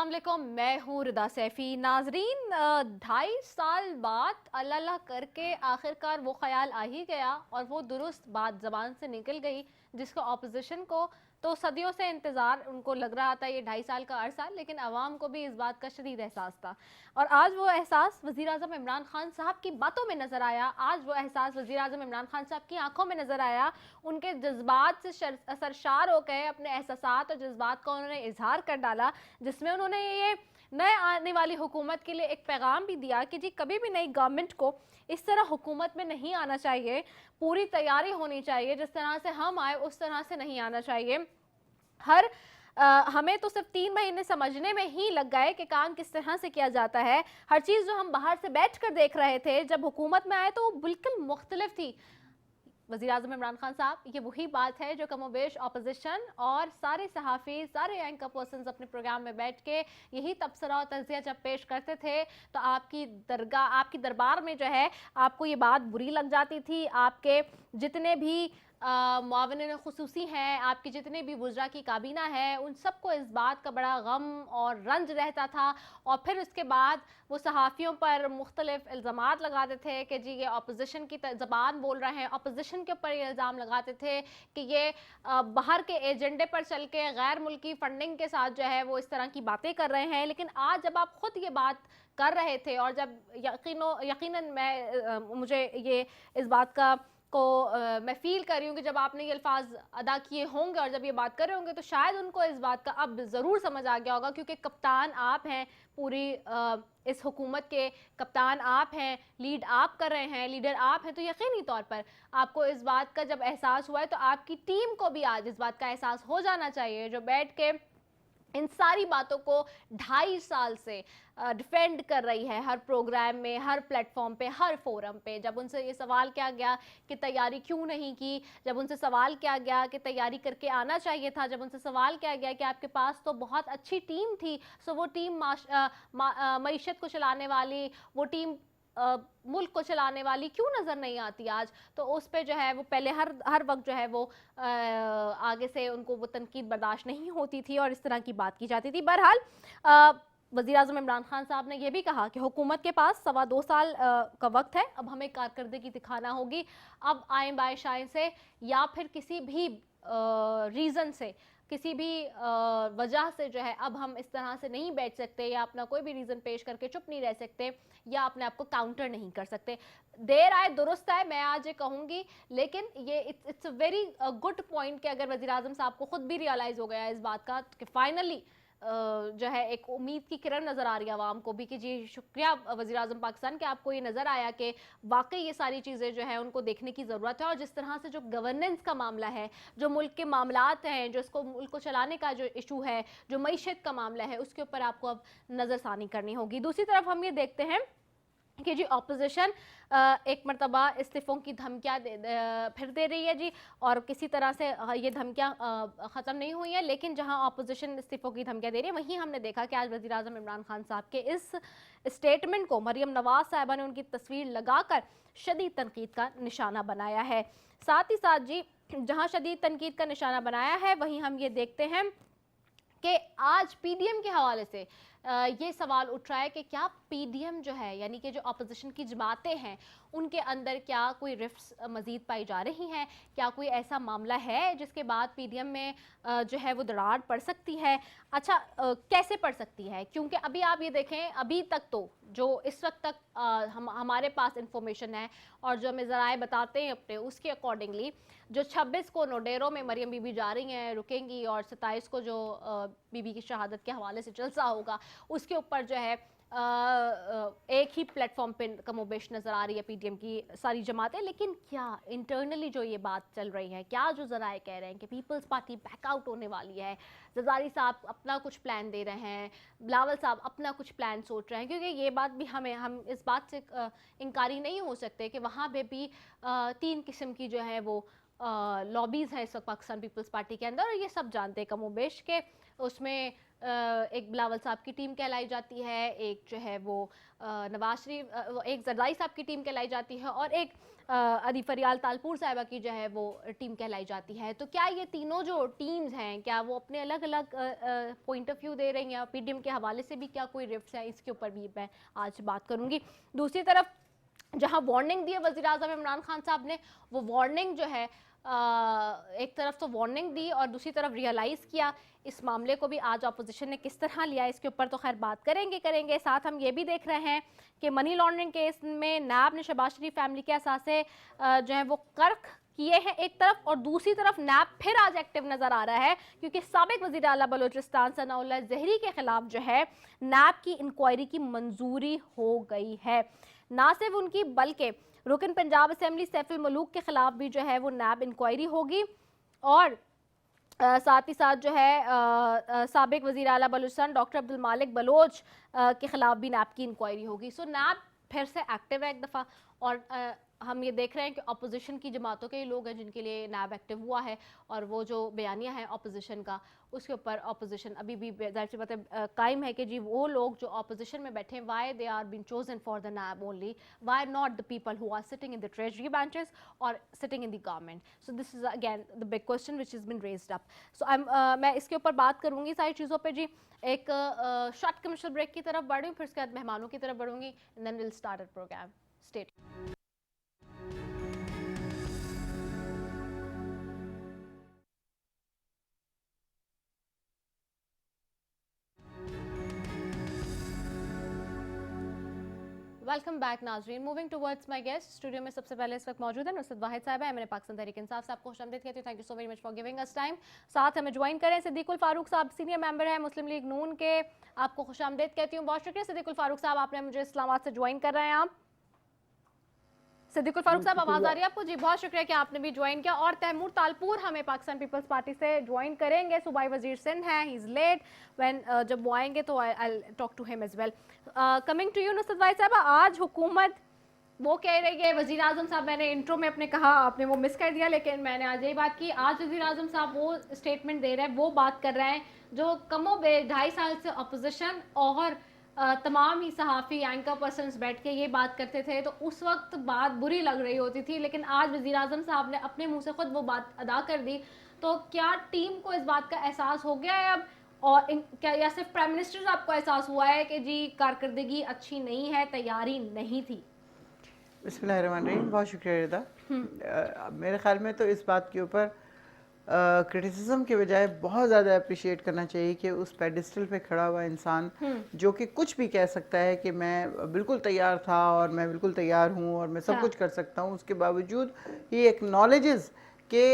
अस्सलाम वालेकुम, मैं हूँ रिदा सैफ़ी। नाज़रीन, 2.5 साल बाद अल्लाह अल्लाह करके आखिरकार वो ख्याल आ ही गया और वो दुरुस्त बात ज़बान से निकल गई, जिसको ऑपोजिशन को तो सदियों से इंतज़ार उनको लग रहा था, ये 2.5 साल का अरसा, लेकिन अवाम को भी इस बात का शदीद एहसास था। और आज वो एहसास वज़ीर आज़म इमरान खान साहब की बातों में नज़र आया, आज वो एहसास वज़ीर आज़म इमरान खान साहब की आंखों में नज़र आया। उनके जज्बात से सरशार हो गए, अपने एहसासात और जज्बात का उन्होंने इजहार कर डाला, जिसमें उन्होंने ये नए आने वाली हुकूमत के लिए एक पैगाम भी दिया कि जी कभी भी नई गवर्नमेंट को इस तरह हुकूमत में नहीं आना चाहिए, पूरी तैयारी होनी चाहिए, जिस तरह से हम आए उस तरह से नहीं आना चाहिए। हर हमें तो सिर्फ 3 महीने समझने में ही लग गए कि काम किस तरह से किया जाता है। हर चीज़ जो हम बाहर से बैठ कर देख रहे थे, जब हुकूमत में आए तो वो बिल्कुल मुख्तलिफ थी। वज़ीर आज़म इमरान खान साहब, ये वही बात है जो कमोबेश अपोजिशन और सारे सहाफ़ी, सारे एंकर पर्सन्स अपने प्रोग्राम में बैठ के यही तबसरा और तज़िया जब पेश करते थे तो आपकी दरबार में जो है आपको ये बात बुरी लग जाती थी। आपके जितने भी मुआविन खुसूसी हैं, आपके जितने भी वुज़रा की काबीना है, उन सबको इस बात का बड़ा गम और रंज रहता था। और फिर उसके बाद वो सहाफ़ियों पर मुख्तलिफ इल्ज़ामात लगाते थे कि जी ये अपोजिशन की ज़बान बोल रहे हैं, अपोजिशन के ऊपर ये इल्ज़ाम लगाते थे कि ये बाहर के एजेंडे पर चल के गैर मुल्की फंडिंग के साथ जो है वो इस तरह की बातें कर रहे हैं। लेकिन आज जब आप ख़ुद ये बात कर रहे थे और जब यकीनन मुझे ये इस बात का मैं फ़ील कर रही हूँ कि जब आपने ये अल्फाज अदा किए होंगे और जब ये बात कर रहे होंगे तो शायद उनको इस बात का अब ज़रूर समझ आ गया होगा, क्योंकि कप्तान आप हैं, पूरी इस हुकूमत के कप्तान आप हैं, लीड आप कर रहे हैं, लीडर आप हैं। तो यकीनी तौर पर आपको इस बात का जब एहसास हुआ है तो आपकी टीम को भी आज इस बात का एहसास हो जाना चाहिए, जो बैठ के इन सारी बातों को 2.5 साल से डिफेंड कर रही है, हर प्रोग्राम में, हर प्लेटफॉर्म पे, हर फोरम पे। जब उनसे ये सवाल किया गया कि तैयारी क्यों नहीं की, जब उनसे सवाल किया गया कि तैयारी करके आना चाहिए था, जब उनसे सवाल किया गया कि आपके पास तो बहुत अच्छी टीम थी, सो वो टीम मईशत को चलाने वाली, वो टीम मुल्क को चलाने वाली क्यों नज़र नहीं आती आज। तो उस पे जो है वो पहले हर वक्त जो है वो आगे से उनको वो तनकीद बर्दाश्त नहीं होती थी और इस तरह की बात की जाती थी। बहरहाल वज़ीर आज़म इमरान खान साहब ने यह भी कहा कि हुकूमत के पास 2.25 साल का वक्त है, अब हमें कारकर्दगी दिखाना होगी। अब आए बाय शाएं से या फिर किसी भी रीज़न से, किसी भी वजह से जो है अब हम इस तरह से नहीं बैठ सकते, या अपना कोई भी रीज़न पेश करके चुप नहीं रह सकते, या अपने आप को काउंटर नहीं कर सकते। देर आए दुरुस्त आए, मैं आज ये कहूँगी। लेकिन ये it's a very good point कि अगर वज़ीर आज़म साहब को ख़ुद भी रियलाइज़ हो गया इस बात का कि फाइनली जो है एक उम्मीद की किरण नज़र आ रही है आवाम को भी कि जी शुक्रिया वज़ीर आज़म पाकिस्तान कि आपको ये नज़र आया कि वाकई ये सारी चीज़ें जो है उनको देखने की ज़रूरत है। और जिस तरह से जो गवर्नेंस का मामला है, जो मुल्क के मामलात हैं, जो इसको मुल्क को चलाने का जो इशू है, जो मईशत का मामला है, उसके ऊपर आपको अब नज़रसानी करनी होगी। दूसरी तरफ हम ये देखते हैं कि जी अपोजिशन एक मरतबा इस्तीफ़ों की धमकियाँ फिर दे रही है जी, और किसी तरह से ये धमकियाँ ख़त्म नहीं हुई हैं। लेकिन जहां अपोजिशन इस्तीफ़ों की धमकियाँ दे रही है, वहीं हमने देखा कि आज वज़ीर आज़म इमरान खान साहब के इस स्टेटमेंट को मरियम नवाज़ साहिबा ने उनकी तस्वीर लगाकर शदीद तनकीद का निशाना बनाया है। साथ ही साथ जी जहाँ शदीद तनकीद का निशाना बनाया है, वहीं हम ये देखते हैं कि आज पीडीएम के हवाले से ये सवाल उठ रहा है कि क्या पीडीएम जो है, यानी कि जो अपोजिशन की जमातें हैं, उनके अंदर क्या कोई रिफ्ट्स मज़ीद पाई जा रही हैं, क्या कोई ऐसा मामला है जिसके बाद पीडीएम में जो है वो दरार पड़ सकती है। अच्छा, कैसे पड़ सकती है, क्योंकि अभी आप ये देखें, अभी तक तो जो इस वक्त तक हमारे पास इंफॉर्मेशन है और जो हमें ज़राए बताते हैं अपने, उसके अकॉर्डिंगली जो 26 को नोडेरो में मरियम बीबी जा रही हैं, रुकेंगी, और 27 को जो बीबी की शहादत के हवाले से जलसा होगा, उसके ऊपर जो है एक ही प्लेटफॉर्म पे कमोबेश नज़र आ रही है पीडीएम की सारी जमातें। लेकिन क्या इंटरनली जो ये बात चल रही है, क्या जो ज़राए कह रहे हैं कि पीपल्स पार्टी बैकआउट होने वाली है, ज़रदारी साहब अपना कुछ प्लान दे रहे हैं, बिलावल साहब अपना कुछ प्लान सोच रहे हैं, क्योंकि ये बात भी हम इस बात से इनकारी नहीं हो सकते कि वहाँ पे भी 3 किस्म की जो है वो लॉबीज़ हैं इस वक्त पाकिस्तान पीपल्स पार्टी के अंदर, और ये सब जानते हैं कमोबेश के। उसमें एक बिलावल साहब की टीम कहलाई जाती है, एक जो है वो नवाज शरीफ, एक जरदारी साहब की टीम कहलाई जाती है, और एक अदी फरियाल तालपुर साहिबा की जो है वो टीम कहलाई जाती है। तो क्या ये तीनों जो टीम्स हैं, क्या वो अपने अलग अलग पॉइंट ऑफ व्यू दे रही हैं? पीडीएम के हवाले से भी क्या कोई रिफ्ट्स है, इसके ऊपर भी मैं आज बात करूंगी। दूसरी तरफ जहां वार्निंग दी है वज़ीर आज़म इमरान खान साहब ने, वो वार्निंग जो है एक तरफ तो वार्निंग दी और दूसरी तरफ रियलाइज़ किया। इस मामले को भी आज अपोजिशन ने किस तरह लिया, इसके ऊपर तो खैर बात करेंगे। साथ हम ये भी देख रहे हैं कि मनी लॉन्ड्रिंग केस में नैब ने शहबाज शरीफ फैमिली के असासे जो है वो कर्क किए हैं एक तरफ, और दूसरी तरफ नैब फिर आज एक्टिव नजर आ रहा है, क्योंकि साबिक वज़ीर आला बलूचिस्तान सनाउल्लाह ज़हरी के खिलाफ जो है नैब की इंक्वायरी की मंजूरी हो गई है। ना सिर्फ उनकी बल्कि रुकन पंजाब असेंबली सैफुल मलूक के खिलाफ भी जो है वो नैब इंक्वायरी होगी, और साथ ही साथ जो है साबिक वज़ीर आला बलूचिस्तान डॉक्टर अब्दुल मालिक बलोच के खिलाफ भी नैब की इंक्वायरी होगी। सो नैब फिर से एक्टिव है एक दफ़ा, और हम ये देख रहे हैं कि अपोजिशन की जमातों के लोग हैं जिनके लिए नैब एक्टिव हुआ है, और वो जो बयानिया है अपोजिशन का, उसके ऊपर अपोजिशन अभी भी ज़ाहिर सी बात है कायम है कि जी वो लोग जो अपोजिशन में बैठे हैं, why they are been chosen for the NAB only, why not the people who are sitting in the treasury benches और sitting in the government. So this is again the big question which is been raised up. So मैं इसके ऊपर बात करूँगी सारी चीज़ों पर जी। एक शॉर्ट कमर्शियल ब्रेक की तरफ बढ़ूँ, फिर उसके बाद मेहमानों की तरफ बढ़ूँगी, and then will start a program. Stay welcome back नाजरीन। Moving towards my guest, studio में सबसे पहले इस वक्त मौजूद है नुसरत वाहिद साहब है। मैंने पाकिस्तान तहरीक इंसाफ साहब को खुशामदीद कहती हूँ। Thank you so very much for giving us time. साथ हमें ज्वाइन करें सिद्दीकुल फारूक साहब, सीनियर मेंबर है मुस्लिम लीग नून के, आपको खुशामदीद कहती हूँ। बहुत शुक्रिया सिद्दीकुल फारूक साहब, आपने मुझे इस्लामाबाद से ज्वाइन कर रहे हैं। आप सिद्दीकुल फारूक साहब आवाज़ आ रही है आपको? जी बहुत शुक्रिया कि आपने भी ज्वाइन किया। और तैमूर तालपुर हमें पाकिस्तान पीपल्स पार्टी से ज्वाइन करेंगे। सूबाई वजीर सिंध हैं, ही इज़ लेट, व्हेन जब वो आएंगे तो I talk to him as well. Coming to you Nusrat Wahid sahab, आज हुकूमत वो कह रही है, वज़ीर आज़म साहब, मैंने इंट्रो में अपने कहा, आपने वो मिस कर दिया, लेकिन मैंने आज यही बात की। आज वज़ीर आज़म साहब वो स्टेटमेंट दे रहे हैं, वो बात कर रहे हैं जो कमो बे 2.5 साल से अपोजिशन और तमाम ही सहाफ़ी एंकर पर्सनस बैठ के ये बात करते थे, तो उस वक्त बात बुरी लग रही होती थी, लेकिन आज वज़ीर आज़म साहब ने अपने मुँह से ख़ुद वो बात अदा कर दी। तो क्या टीम को इस बात का एहसास हो गया है अब, और क्या या सिर्फ प्राइम मिनिस्टर साहब को एहसास हुआ है कि जी कारकर्दगी अच्छी नहीं है, तैयारी नहीं थी? बिस्मिल्लाहिर्रहमानिर्रहीम। बहुत शुक्रिया रिदा। मेरे ख्याल में तो इस बात के ऊपर क्रिटिसिज्म के बजाय बहुत ज़्यादा अप्रिशिएट करना चाहिए कि उस पेडिस्टल पे खड़ा हुआ इंसान जो कि कुछ भी कह सकता है कि मैं बिल्कुल तैयार था और मैं बिल्कुल तैयार हूँ और मैं सब कुछ कर सकता हूँ, उसके बावजूद ही एक्नॉलेजेस कि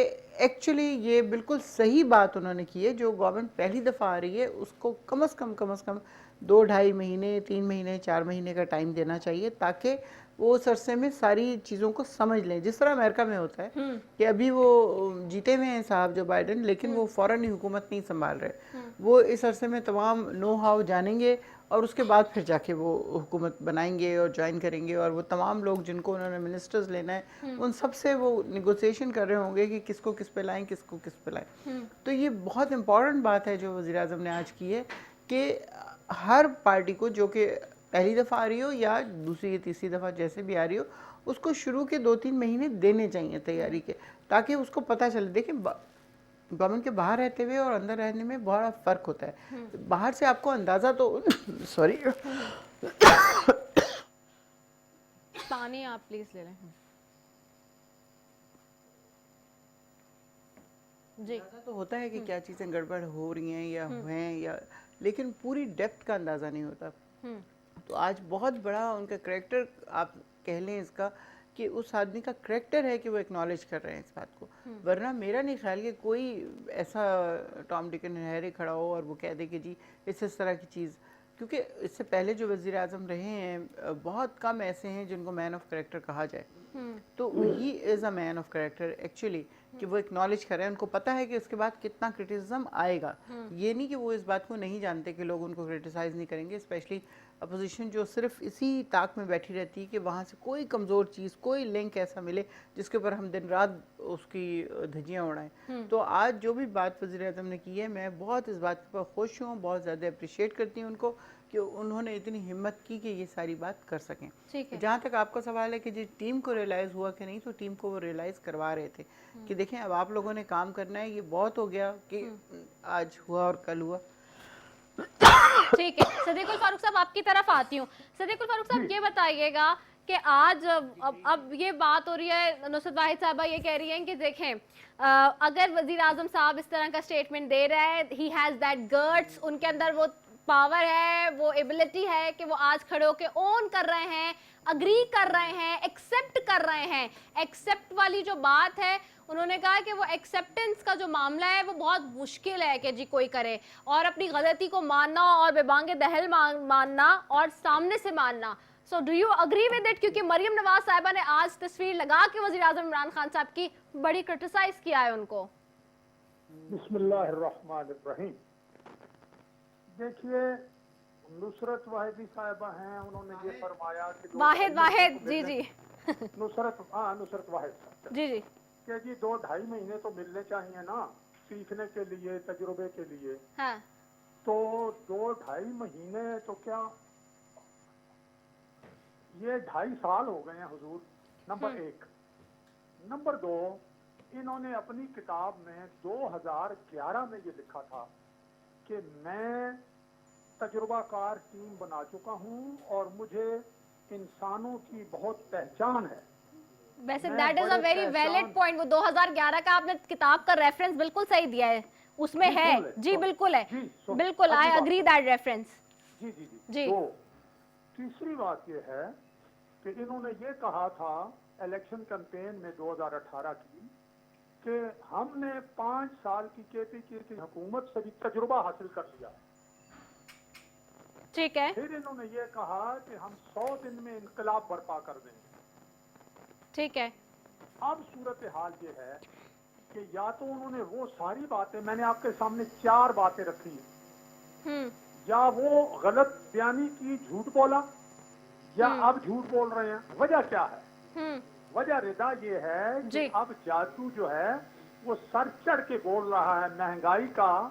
एक्चुअली ये बिल्कुल सही बात उन्होंने की है। जो गवर्नमेंट पहली दफ़ा आ रही है उसको कम अज़ कम 2-2.5 महीने, 3 महीने, 4 महीने का टाइम देना चाहिए, ताकि वो उस अरसे में सारी चीज़ों को समझ लें। जिस तरह अमेरिका में होता है कि अभी वो जीते हुए हैं साहब जो बाइडन, लेकिन वो फ़ौरन ही हुकूमत नहीं संभाल रहे। वो इस अरसे में तमाम नो हाउ जानेंगे और उसके बाद फिर जाके वो हुकूमत बनाएंगे और ज्वाइन करेंगे, और वो तमाम लोग जिनको उन्होंने मिनिस्टर्स लेना है उन सब से वो निगोसिएशन कर रहे होंगे कि किसको किस पे लाएं, किसको किस पे लाएं। तो ये बहुत इंपॉर्टेंट बात है जो वज़ीर आज़म ने आज की है कि हर पार्टी को जो कि पहली दफ़ा आ रही हो या दूसरी या तीसरी दफ़ा जैसे भी आ रही हो, उसको शुरू के 2-3 महीने देने चाहिए तैयारी के, ताकि उसको पता चले। देखिए गवर्नमेंट के बाहर रहते हुए और अंदर रहने में बड़ा फ़र्क होता है। बाहर से आपको अंदाज़ा तो सॉरी पानी आप प्लीज़ ले लें जी। तो होता है कि क्या चीज़ें गड़बड़ हो रही हैं या हैं, या लेकिन पूरी डेप्थ का अंदाज़ा नहीं होता। तो आज बहुत बड़ा उनका करैक्टर आप कह लें इसका, कि उस आदमी का करैक्टर है कि वो एक्नॉलेज कर रहे हैं इस बात को। वरना मेरा नहीं ख्याल कि कोई ऐसा टॉम डिक एंड हैरी खड़ा हो और वो कह दे कि जी इस तरह की चीज़, क्योंकि इससे पहले जो वज़ीर आज़म रहे हैं बहुत कम ऐसे हैं जिनको मैन ऑफ करैक्टर कहा जाए। तो he is a man of character actually, कि वो एक्नॉलेज करें, उनको पता है कि उसके बाद कितना क्रिटिसिज्म आएगा। ये नहीं कि वो इस बात को नहीं जानते कि लोग उनको क्रिटिसाइज़ नहीं करेंगे, स्पेशली अपोजिशन जो सिर्फ इसी ताक में बैठी रहती है कि वहाँ से कोई कमज़ोर चीज़, कोई लिंक ऐसा मिले जिसके ऊपर हम दिन रात उसकी धज्जियाँ उड़ाएं। तो आज जो भी बात वज़ीर-ए-आज़म ने की है, मैं बहुत इस बात पर खुश हूँ, बहुत ज़्यादा अप्रिशिएट करती हूँ उनको कि उन्होंने इतनी हिम्मत की कि ये सारी बात कर सकें। ठीक है। जहाँ तक आपका सवाल है कि जी टीम को रियलाइज़ हुआ कि नहीं, तो टीम को वो रियलाइज़ करवा रहे थे कि देखें अब आप लोगों ने काम करना है, ये बहुत हो गया कि आज हुआ और कल हुआ। ठीक है, सदीकुल फारूक साहब आपकी तरफ आती हूँ। सदीकुल फारूक साहब ये बताइएगा कि आज अब ये बात हो रही है, नुसरत वाहिद साहबा ये कह रही हैं कि देखें अगर वजीर आजम साहब इस तरह का स्टेटमेंट दे रहे हैं, ही हैज़ दैट गट्स, उनके अंदर वो पावर है, वो एबिलिटी है कि वो आज खड़े होके ओन कर रहे हैं, अग्री कर रहे हैं, एक्सेप्ट कर रहे हैं। एक्सेप्ट वाली जो बात है, उन्होंने कहा कि वो एक्सेप्टेंस का जो मामला है वो बहुत मुश्किल है कि जी कोई करे, और अपनी गलती को मानना और बेबांगे दहल मानना और सामने से मानना। So do you agree with it? क्योंकि मरियम नवाज साहिबा ने आज तस्वीर लगा के वजीर आजम इमरान खान साहब की बड़ी क्रिटिसाइज किया है उनको। बिस्मिल्लाहिर्रहमानिर्रहीम। देखिए, नुसरत वाहिदी साहिबा हैं, उन्होंने ये फरमाया कि वाहिद जी जी नुसरत वाहिद साहब जी जी कि जी 2-2.5 महीने तो मिलने चाहिए ना सीखने के लिए, तजुर्बे के लिए। हाँ। तो 2-2.5 महीने तो क्या, ये 2.5 साल हो गए हैं हुजूर। नंबर 1। नंबर 2, इन्होंने अपनी किताब में 2011 में ये लिखा था कि मैं तजुर्बाकार टीम बना चुका हूं और मुझे इंसानों की बहुत पहचान है। वैसे that is a very valid point. वो 2011 का आपने किताब का रेफरेंस बिल्कुल सही दिया है, उसमें है जी, बिल्कुल है, बिल्कुल, आई एग्री दैट रेफरेंस। जी जी जी जी। तो तीसरी बात ये है कि इन्होंने ये कहा था इलेक्शन कैंपेन में 2018 की कि हमने 5 साल की केपीके की हुकूमत से भी तजुर्बा हासिल कर लिया। ठीक है। फिर इन्होंने ये कहा कि हम 100 दिन में इनकलाब बर्पा कर देंगे। ठीक है। अब सूरत हाल ये है कि या तो उन्होंने वो सारी बातें, मैंने आपके सामने 4 बातें रखी हैं, या वो गलत बयानी की, झूठ बोला, या अब झूठ बोल रहे हैं। वजह क्या है? वजह रिदा ये है कि अब जादू जो है वो सर चढ़ के बोल रहा है महंगाई का,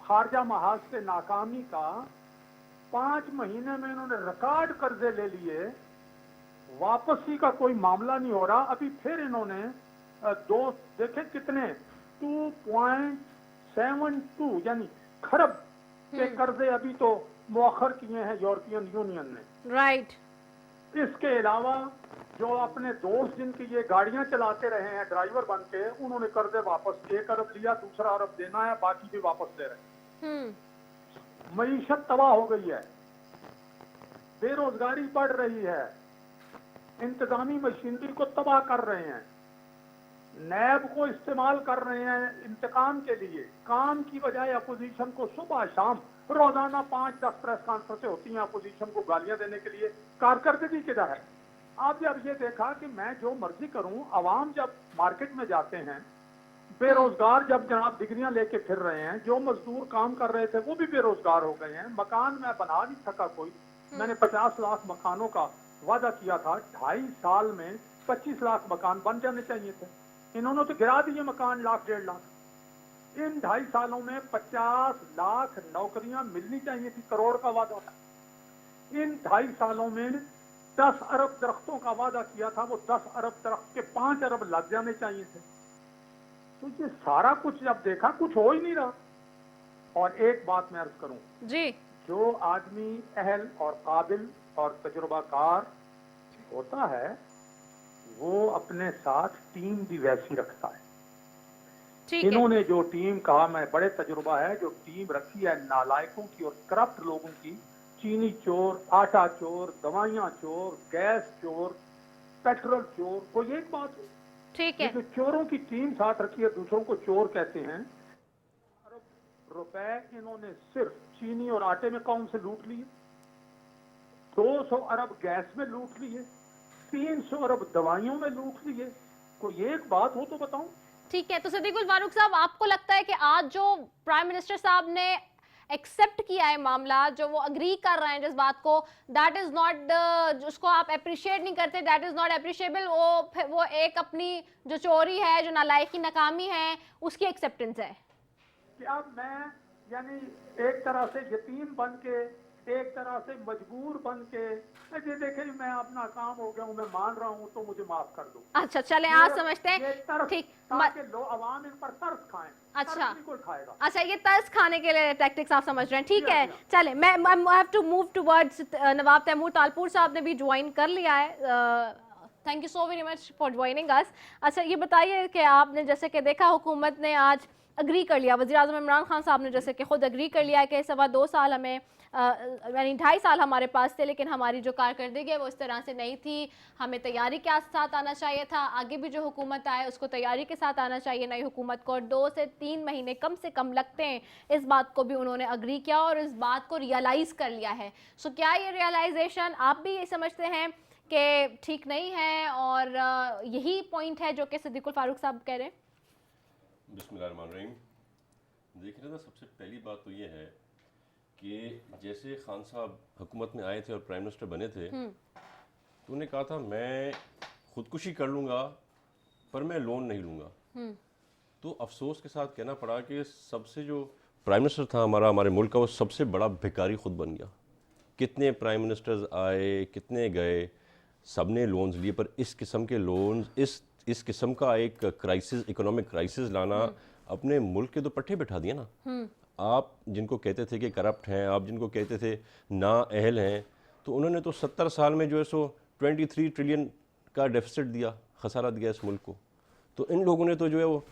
खारजा महाज से नाकामी का। 5 महीने में इन्होंने रिकॉर्ड कर्जे ले लिए, वापसी का कोई मामला नहीं हो रहा। अभी फिर इन्होंने देखे कितने 2.72 यानी खरब के कर्जे अभी तो मुअख्खर किए हैं यूरोपियन यूनियन ने। राइट। इसके अलावा जो अपने दोस्त जिनकी ये गाड़ियां चलाते रहे हैं ड्राइवर बन के, उन्होंने कर्जे वापस 1 अरब लिया, दूसरा अरब देना है, बाकी भी वापस दे रहे हैं। मईशत तबाह हो गई है, बेरोजगारी बढ़ रही है, इंतजामी मशीनरी को तबाह कर रहे हैं, नैब को इस्तेमाल कर रहे हैं इंतकाम के लिए। काम की बजाय अपोजिशन को सुबह शाम रोजाना 5-10 प्रेस कॉन्फ्रेंसें होती हैं अपोजिशन को गालियां देने के लिए। कारकर्दगी किधर है? आप जब ये देखा कि मैं जो मर्जी करूं, अवाम जब मार्केट में जाते हैं, बेरोजगार जब जनाब डिग्रियां लेके फिर रहे हैं, जो मजदूर काम कर रहे थे वो भी बेरोजगार हो गए हैं। मकान मैं बना नहीं सका कोई, मैंने 50 लाख मकानों का वादा किया था, 2.5 साल में 25 लाख मकान बन जाने चाहिए थे। इन्होंने तो गिरा दिए मकान, 1.5 लाख। इन 2.5 सालों में 50 लाख नौकरियां मिलनी चाहिए थी, करोड़ का वादा था। इन 2.5 सालों में 10 अरब दरख्तों का वादा किया था, वो 10 अरब दरख्त के 5 अरब लग जाने चाहिए थे। तो ये सारा कुछ जब देखा, कुछ हो ही नहीं रहा। और एक बात मैं अर्ज करूं जी, जो आदमी अहल और काबिल और तजुर्बाकार होता है वो अपने साथ टीम भी वैसी रखता है। इन्होंने जो टीम कहा, मैं बड़े तजुर्बा है, जो टीम रखी है नालायकों की और करप्ट लोगों की, चीनी चोर, आटा चोर, दवाइयां चोर, गैस चोर, पेट्रोल चोर, कोई एक बात है। ठीक है। जो चोरों की टीम साथ रखी है, दूसरों को चोर कहते हैं। अरब रुपए इन्होंने सिर्फ चीनी और आटे में कौन से लूट लिए, 200 अरब गैस में लूट लिए, 300 अरब दवाइयों में लूट लिए, कोई एक बात हो तो बताऊं। ठीक है, तो सिद्दीकुल फारूक साहब, आपको लगता है कि आज जो प्राइम मिनिस्टर साहब ने एक्सेप्ट किया है मामला, जो वो अग्री कर रहे हैं जिस बात को, दैट इज नॉट, उसको आप अप्रिशिएट नहीं करते, दैट इज नॉट अप्रिशिएबल, वो एक अपनी जो चोरी है, जो नालायकी नाकामी है, उसकी एक्सेप्टेंस है? कि अब मैं यानी एक तरह से यतीम बन के, एक तरह से मजबूर बन के, ये देखिए मैं अपना काम हो गया हूँ, मैं मान रहा हूँ, तो मुझे माफ कर दो। अच्छा, चलें, ये आज समझते ये हैं। तरस, ठीक, ताकि लोग अवाम इन पर तरस खाएं। अच्छा। तरस नहीं कोई खाएगा। अच्छा, ये तर्स खाने के लिए टैक्टिक्स आप समझ रहे हैं, ठीक जी हाँ, है। जी हाँ। चले, मैं हैव टू मूव टुवर्ड्स नवाब तैमूर तालपुर साहब ने भी ज्वाइन कर लिया है। Thank you so very much for joining us. अच्छा, ये बताइए कि आपने जैसे कि देखा, हुकूमत ने आज अग्री कर लिया, वज़ीर आज़म इमरान खान साहब ने जैसे कि खुद अग्री कर लिया है कि 2.25 साल हमें, यानी 2.5 साल हमारे पास थे, लेकिन हमारी जो कारकर्दगी है वो इस तरह से नहीं थी, हमें तैयारी के साथ आना चाहिए था, आगे भी जो हुकूमत आए उसको तैयारी के साथ आना चाहिए नई हुकूमत को, और 2 से 3 महीने कम से कम लगते हैं। इस बात को भी उन्होंने अग्री किया और इस बात को रियलाइज़ कर लिया है। सो क्या ये रियलाइजेशन आप भी ये समझते हैं कि ठीक नहीं है, और यही पॉइंट है जो कि सिद्दीकुल फारूक साहब कह रहे हैं? बिस्मिल्लाहिर्रहमानिर्रहीम। देखिए ना, सबसे पहली बात तो ये है कि जैसे खान साहब हुकूमत में आए थे और प्राइम मिनिस्टर बने थे, तो उन्होंने कहा था मैं खुदकुशी कर लूँगा पर मैं लोन नहीं लूँगा। तो अफसोस के साथ कहना पड़ा कि सबसे जो प्राइम मिनिस्टर था हमारे मुल्क का, वो सबसे बड़ा भिखारी खुद बन गया। कितने प्राइम मिनिस्टर्स आए, कितने गए, सब ने लोन्स लिए, पर इस किस्म के लोन्स, इस किस्म का एक क्राइसिस, इकोनॉमिक क्राइसिस लाना अपने मुल्क के तो पट्टे बिठा दिया ना। आप जिनको कहते थे कि करप्ट हैं, आप जिनको कहते थे ना अहल हैं, तो उन्होंने तो 70 साल में जो है सो 23 ट्रिलियन का डेफिसिट दिया, खसारा दिया इस मुल्क को। तो इन लोगों ने तो जो है वो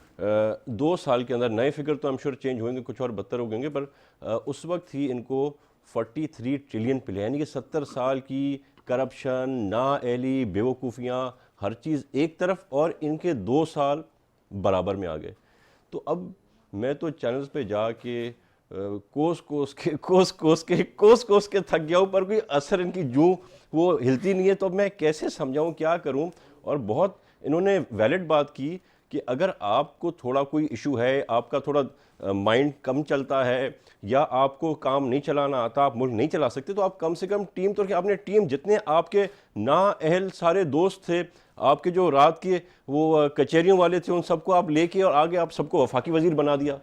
2 साल के अंदर, नए फिगर तो आई एम श्योर चेंज होंगे, कुछ और बदतर हो गएंगे, पर उस वक्त ही इनको 43 ट्रिलियन पे लिया, यानी कि 70 साल की करप्शन, नाअहली, बेवकूफ़ियाँ, हर चीज़ एक तरफ, और इनके 2 साल बराबर में आ गए। तो अब मैं तो चैनल्स पे जाके कोस के थक गया हूँ, पर कोई असर इनकी जूं वो हिलती नहीं है। तो अब मैं कैसे समझाऊँ, क्या करूँ? और बहुत इन्होंने वैलिड बात की कि अगर आपको थोड़ा कोई इशू है, आपका थोड़ा माइंड कम चलता है, या आपको काम नहीं चलाना आता, आप मुल्क नहीं चला सकते, तो आप कम से कम टीम तौर के, आपने टीम, जितने आपके नाअहल सारे दोस्त थे, आपके जो रात के वो कचहरियों वाले थे, उन सबको आप लेके और आगे आप सबको वफाकी वजीर बना दिया।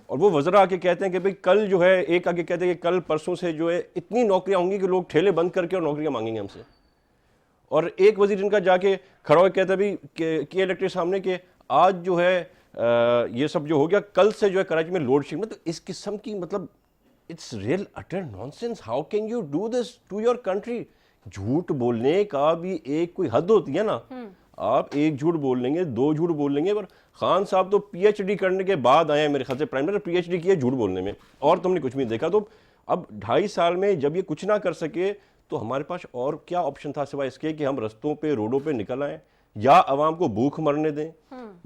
और वो वज़रा आके कहते हैं कि भाई कल जो है, एक आगे कहते हैं कि कल परसों से जो है इतनी नौकरियां होंगी कि लोग ठेले बंद करके और नौकरियां मांगेंगे हमसे। और एक वजीर इनका जाके खड़ा होकर कहता है भाई के इलेक्टेड सामने कि आज जो है ये सब जो हो गया, कल से जो है कराची में लोड शेडिंग। मतलब इस किस्म की, मतलब it's real utter nonsense. How can you do this to your country? झूठ बोलने का भी एक कोई हद होती है ना। आप एक झूठ बोल लेंगे, 2 झूठ बोल लेंगे, पर खान साहब तो पीएचडी करने के बाद आए हैं, मेरे ख्याल से प्राइम मिनिस्टर पीएचडी किया झूठ बोलने में, और तुमने कुछ भी नहीं देखा। तो अब 2.5 साल में जब ये कुछ ना कर सके, तो हमारे पास और क्या ऑप्शन था सिवाय इसके कि हम रस्तों पे, रोडों पे निकल आए, या आवाम को भूख मरने दें।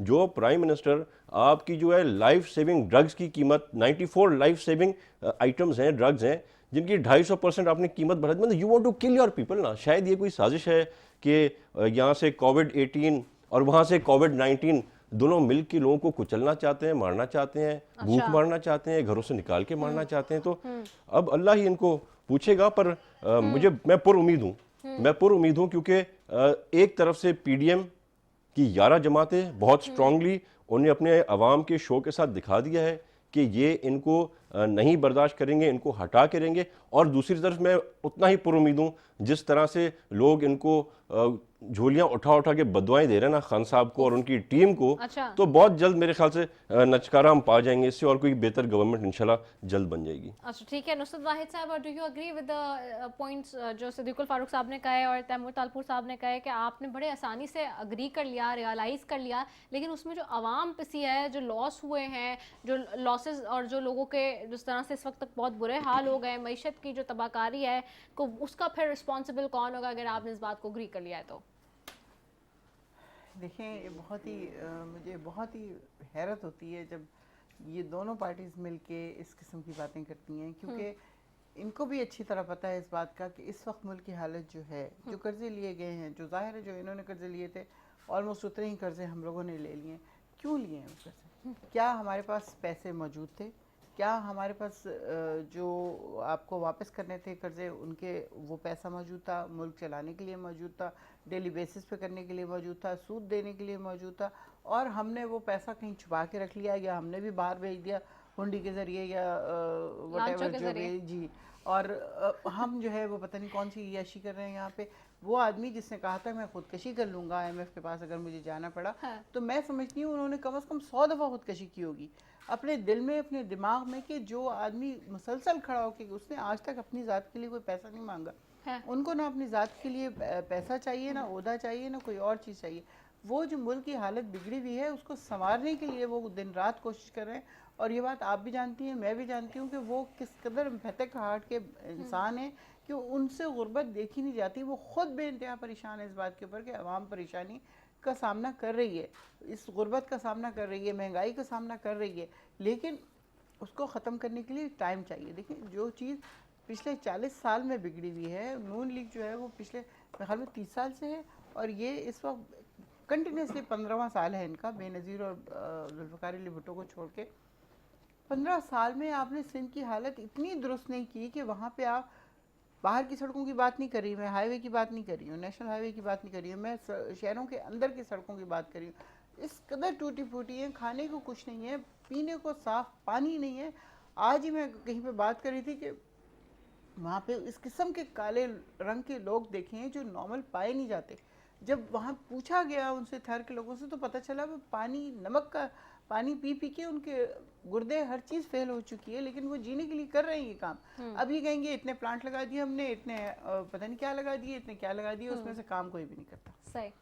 जो प्राइम मिनिस्टर आपकी जो है लाइफ सेविंग ड्रग्स की कीमत, 94 लाइफ सेविंग आइटम्स हैं, ड्रग्स हैं, जिनकी 250% आपने कीमत बढ़ा दी। मतलब you want to kill your people ना। शायद ये कोई साजिश है कि यहाँ से कोविड-18 और वहाँ से कोविड-19 दोनों मिल के लोगों को कुचलना चाहते हैं, मारना चाहते हैं, भूख मारना चाहते हैं, घरों से निकाल के मारना चाहते हैं। तो अब अल्लाह ही इनको पूछेगा, पर मैं पुरुमीद हूँ, क्योंकि एक तरफ से पीडीएम की 11 जमातें बहुत स्ट्रांगली उन्हें अपने अवाम के शो के साथ दिखा दिया है कि ये इनको नहीं बर्दाश्त करेंगे, इनको हटा के रहेंगे। और दूसरी तरफ मैं उतना ही पुरुमीद हूँ, जिस तरह से लोग इनको झोलियां उठा उठा के बदवाएं दे रहे हैं ना खान साहब को और उनकी टीम को। अच्छा। तो बहुत जल्द मेरे ख्याल से नचकारा हम पा जाएंगे इससे, और कोई बेहतर गवर्नमेंट इंशाल्लाह जल्द बन जाएगी। अच्छा, ठीक है। नुसरत वाहिद साहब, do you agree with the points जो सिद्दीकुल फारूक साहब ने कहा है और तैमूर तालपुर साहब ने कहा है कि आपने बड़े आसानी से अग्री कर लिया, रियलाइज़ कर लिया, लेकिन उसमें जो आवाम पिसी है, जो लॉस हुए हैं, जो लॉसेस, और जो लोगों के जिस तरह से इस वक्त तक बहुत बुरे हाल हो गए, मईशत की जो तबाहकारी है, को उसका फिर रिस्पॉन्सिबल कौन होगा अगर आपने इस बात को अग्री कर लिया है? तो देखें, ये मुझे बहुत ही हैरत होती है जब ये दोनों पार्टीज़ मिलके इस किस्म की बातें करती हैं, क्योंकि इनको भी अच्छी तरह पता है इस बात का कि इस वक्त मुल्क की हालत जो है, जो कर्जे लिए गए हैं, जो ज़ाहिर है जो इन्होंने कर्जे लिए थे ऑलमोस्ट उतने ही कर्जे हम लोगों ने ले लिए। क्यों लिए हैं वो कर्जे? क्या हमारे पास पैसे मौजूद थे? क्या हमारे पास जो आपको वापस करने थे कर्जे, उनके वो पैसा मौजूद था, मुल्क चलाने के लिए मौजूद था, डेली बेसिस पे करने के लिए मौजूद था, सूद देने के लिए मौजूद था, और हमने वो पैसा कहीं छुपा के रख लिया, या हमने भी बाहर भेज दिया हुंडी के ज़रिए, या लालचों वटेवर के जो ज़रिए। भी जी। और हम जो है वो पता नहीं कौन सी याशी कर रहे हैं यहाँ पे। वो आदमी जिसने कहा था मैं खुदकशी कर लूँगा IMF के पास अगर मुझे जाना पड़ा, हाँ। तो मैं समझती हूँ उन्होंने कम से कम 100 दफ़ा खुदकशी की होगी अपने दिल में, अपने दिमाग में, कि जो आदमी मुसलसल खड़ा होकर, उसने आज तक अपनी ज़ात के लिए कोई पैसा नहीं मांगा। हाँ। उनको ना अपनी ज़ात के लिए पैसा चाहिए, ना ओहदा चाहिए, ना कोई और चीज़ चाहिए। वो जो मुल्क की हालत बिगड़ी हुई है उसको संवारने के लिए वो दिन रात कोशिश कर रहे हैं। और ये बात आप भी जानती हैं, मैं भी जानती हूँ कि वो किस कदर एम्पैथिक हार्ट के इंसान हैं कि उनसे गुर्बत देखी नहीं जाती। वो ख़ुद बेइंतहा परेशान है इस बात के ऊपर कि अवाम परेशानी का सामना कर रही है, इस गुर्बत का सामना कर रही है, महंगाई का सामना कर रही है, लेकिन उसको ख़त्म करने के लिए टाइम चाहिए। देखिए, जो चीज़ पिछले 40 साल में बिगड़ी हुई है, नून लीग जो है वो पिछले मेरे ख्याल में 30 साल से है, और ये इस वक्त कंटिन्यूसली 15वां साल है इनका, बेनज़ीर और जुल्फ़िकार अली भुट्टो को छोड़ के। 15 साल में आपने सिंध की हालत इतनी दुरुस्त नहीं की कि वहाँ पे आप बाहर की सड़कों की बात नहीं कर रही, मैं हाईवे की बात नहीं कर रही हूँ, नेशनल हाईवे की बात नहीं कर रही हूँ, मैं शहरों के अंदर की सड़कों की बात कर रही हूँ। इस कदर टूटी फूटी है, खाने को कुछ नहीं है, पीने को साफ पानी नहीं है। आज ही मैं कहीं पे बात कर रही थी कि वहाँ पे इस किस्म के काले रंग के लोग देखे हैं जो नॉर्मल पाए नहीं जाते। जब वहाँ पूछा गया उनसे, थर के लोगों से, तो पता चला वो पानी, नमक का पानी पी पी के उनके गुर्दे, हर चीज़ फेल हो चुकी है, लेकिन वो जीने के लिए कर रहे हैं ये काम। अब ये कहेंगे इतने प्लांट लगा दिए हमने, इतने पता नहीं क्या लगा दिए, इतने क्या लगा दिए, उसमें से काम कोई भी नहीं करता। सही।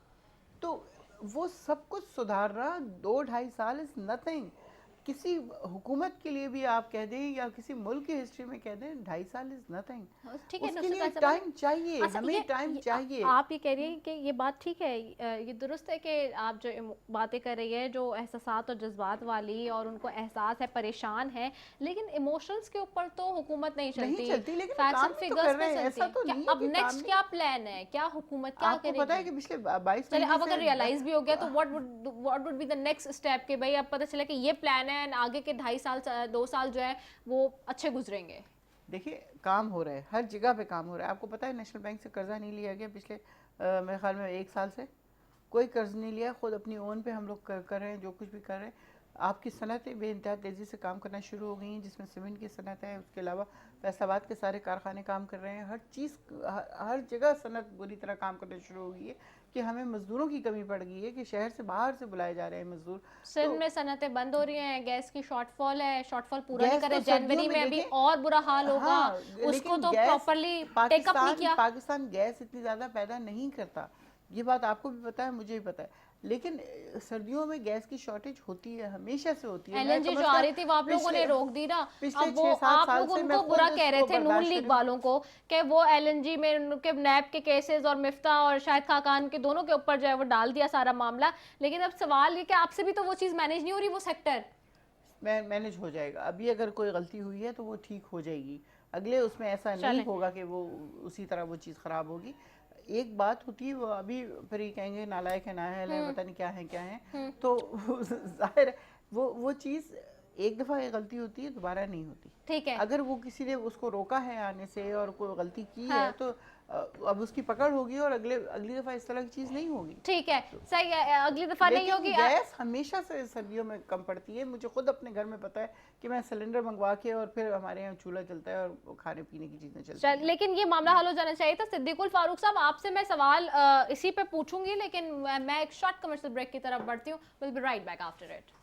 तो वो सब कुछ सुधारना 2-2.5 साल इज़ नथिंग। किसी हुकूमत के लिए भी आप कह दें या किसी मुल्क की हिस्ट्री में कह दें, 2.5 साल इज़ नथिंग। ठीक है, उसके नुसरत लिए भाई साहब, टाइम चाहिए, अच्छा, हमें टाइम चाहिए। आप ये कह रही हैं कि ये बात ठीक है, ये दुरुस्त है कि आप जो बातें कर रही है, जो एहसासात और जज्बात वाली, और उनको एहसास है, परेशान है, लेकिन इमोशंस के ऊपर तो हुकूमत नहीं चलती, चलती, लेकिन फैक्ट्स काम एंड भी तो फिगर्स कर पे रहे हैं, चलती ऐसा है। तो क्या नहीं है अब कि काम नेक्स्ट नहीं। क्या प्लान है, क्या हुकूमत क्या आपको पता है करेगी? कि पिछले 22 चलिए, महीने अब अगर से रियलाइज भी हो गया तो what would be the next step, कि भाई अब पता चला कि ये प्लान है and आगे के 2.5 साल 2 साल जो है वो अच्छे गुजरेंगे। देखिए, काम हो रहा है, हर जगह पे काम हो रहा है। आपको पता है नेशनल बैंक से कर्जा नहीं लिया गया पिछले मेरे ख्याल में 1 साल से, कोई कर्ज नहीं लिया, खुद अपनी ओन पे हम लोग कर रहे हैं जो कुछ भी कर रहे हैं। आपकी सनतें बेइंतहा तेज़ी से काम करना शुरू हो गई हैं, जिसमें सीमेंट की सनत है, उसके अलावा फैसलाबाद के सारे कारखाने काम कर रहे हैं। हर चीज़, हर जगह सनत बुरी तरह काम करना शुरू हो गई है कि हमें मज़दूरों की कमी पड़ गई है, कि शहर से बाहर से बुलाए जा रहे हैं मज़दूर। सिंध में सनतें बंद हो रही हैं, गैस की शॉर्टफॉल है, शॉर्टफॉल पूरा नहीं गैस करे, तो सर्दियों जनवरी में अभी देखें, और बुरा हाल होगा, हाँ, उसको लेकिन तो गैस प्रॉपरली टेकअप नहीं किया। पाकिस्तान गैस इतनी ज़्यादा पैदा नहीं करता, ये बात आपको भी पता है, मुझे भी पता है, लेकिन सर्दियों में गैस की शॉर्टेज होती है, हमेशा से होती है। LNG जो आ रही थी वो आप लोगों ने रोक दी ना। पिछले अब वो 6-7 आप साल लोग से उनको मैं बुरा खुद कह रहे इसको थे, नून बर्दाश्त लीग कर- वालों को, कि वो LNG में उनके नैब के केसेस और मिफ्ता और शाहिद खाकान के दोनों के ऊपर जो है वो डाल दिया सारा मामला। लेकिन अब सवाल ये कि आपसे भी तो वो चीज़ मैनेज नहीं हो रही, वो सेक्टर मैनेज हो जाएगा। अभी अगर कोई गलती हुई है तो वो ठीक हो जाएगी, अगले उसमें ऐसा नहीं चलें। होगा कि वो उसी तरह वो चीज़ ख़राब होगी। एक बात होती है, वो अभी फिर ये कहेंगे नालायक है, नाअहल है, पता नहीं क्या है, तो जाहिर है वो चीज़ एक दफ़ा ये गलती होती है, दोबारा नहीं होती। ठीक है। अगर वो किसी ने उसको रोका है आने से और कोई गलती की हाँ। है, तो अब उसकी पकड़ होगी और अगली दफ़ा इस तरह की चीज़ नहीं होगी। ठीक है, सही है, अगली दफा नहीं लेकिन होगी। गैस हमेशा से सर्दियों में कम पड़ती है। मुझे खुद अपने घर में पता है कि मैं सिलेंडर मंगवा के, और फिर हमारे यहाँ चूल्हा चलता है और खाने पीने की चीज़ें चलती हैं। लेकिन ये मामला हल हो जाना चाहिए था। सिद्दीकुल फारूक साहब, आपसे मैं सवाल इसी पे पूछूंगी, लेकिन मैं एक शॉर्ट कमर्शियल ब्रेक की तरफ बढ़ती हूँ। Will be right back after it.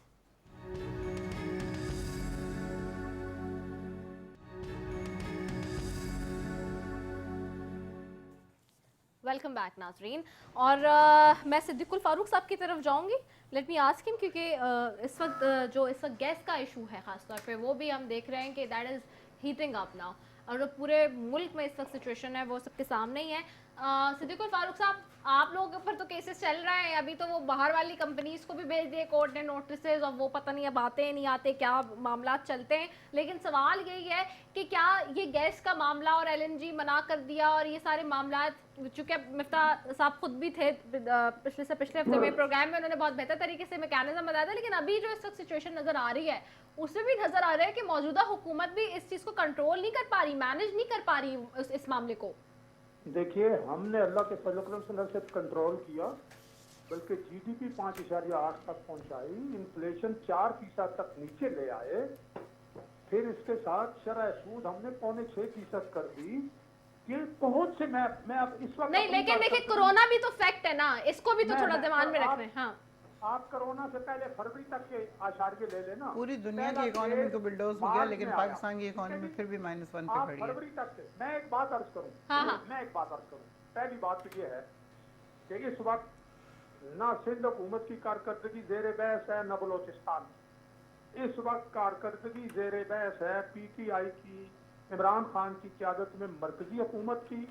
Welcome back नाजरीन, और मैं सिद्दीकुल फारूक साहब की तरफ जाऊंगी। लेट मी आस्क हिम, क्योंकि इस वक्त गैस का इशू है ख़ास तौर पे, वो भी हम देख रहे हैं कि that is heating up now, और जो पूरे मुल्क में इस वक्त सिचुएशन है वो सबके सामने ही है। सिद्दीकुल फारूक साहब, आप लोगों के ऊपर तो केसेस चल रहे हैं, अभी तो वो बाहर वाली कंपनीज को भी भेज दिए कोर्ट ने नोटिसेज, और वो पता नहीं अब आते नहीं आते, क्या मामला चलते हैं। लेकिन सवाल यही है कि क्या ये गैस का मामला और एलएनजी मना कर दिया, और ये सारे मामला, चूंकि मिफ्ता साहब खुद भी थे पिछले हफ्ते में प्रोग्राम में, उन्होंने बहुत बेहतर तरीके से मैकेनिज्म बताया था, लेकिन अभी जो इस वक्त सिचुएशन नजर आ रही है उसमें भी नजर आ रहा है कि मौजूदा हुकूमत भी इस चीज को कंट्रोल नहीं कर पा रही, मैनेज नहीं कर पा रही इस मामले को। देखिए, हमने अल्लाह के फजल करम से न सिर्फ कंट्रोल किया बल्कि जीडीपी 5.8 तक पहुंचाई, इन्फ्लेशन 4% तक नीचे ले आए, फिर इसके साथ शरह सूद हमने 5.6% कर दी। ये बहुत से मैं अब इस वक्त नहीं, लेकिन देखिए कोरोना भी तो फैक्ट है ना, इसको भी तो थोड़ा दिमाग में रखना है। हाँ, आप कोरोना से पहले फरवरी तक के आशार्य ले लेना, पूरी दुनिया की इकोनॉमी को बुलडोज हो गया, लेकिन पाकिस्तान की इकोनॉमी फिर भी -1 पे आप खड़ी है। फरवरी तक से मैं एक बात अर्ज करूं, मैं एक बात अर्ज करूं। पहली बात तो ये है कि इस वक्त ना सिंध हुकूमत की कारकर्दगी जेर बहस है, न बलोचिस्तान। इस वक्त कारकर्दगी जेर बहस है पीटीआई की, इमरान खान की क़यादत में मरकजी हुकूमत की,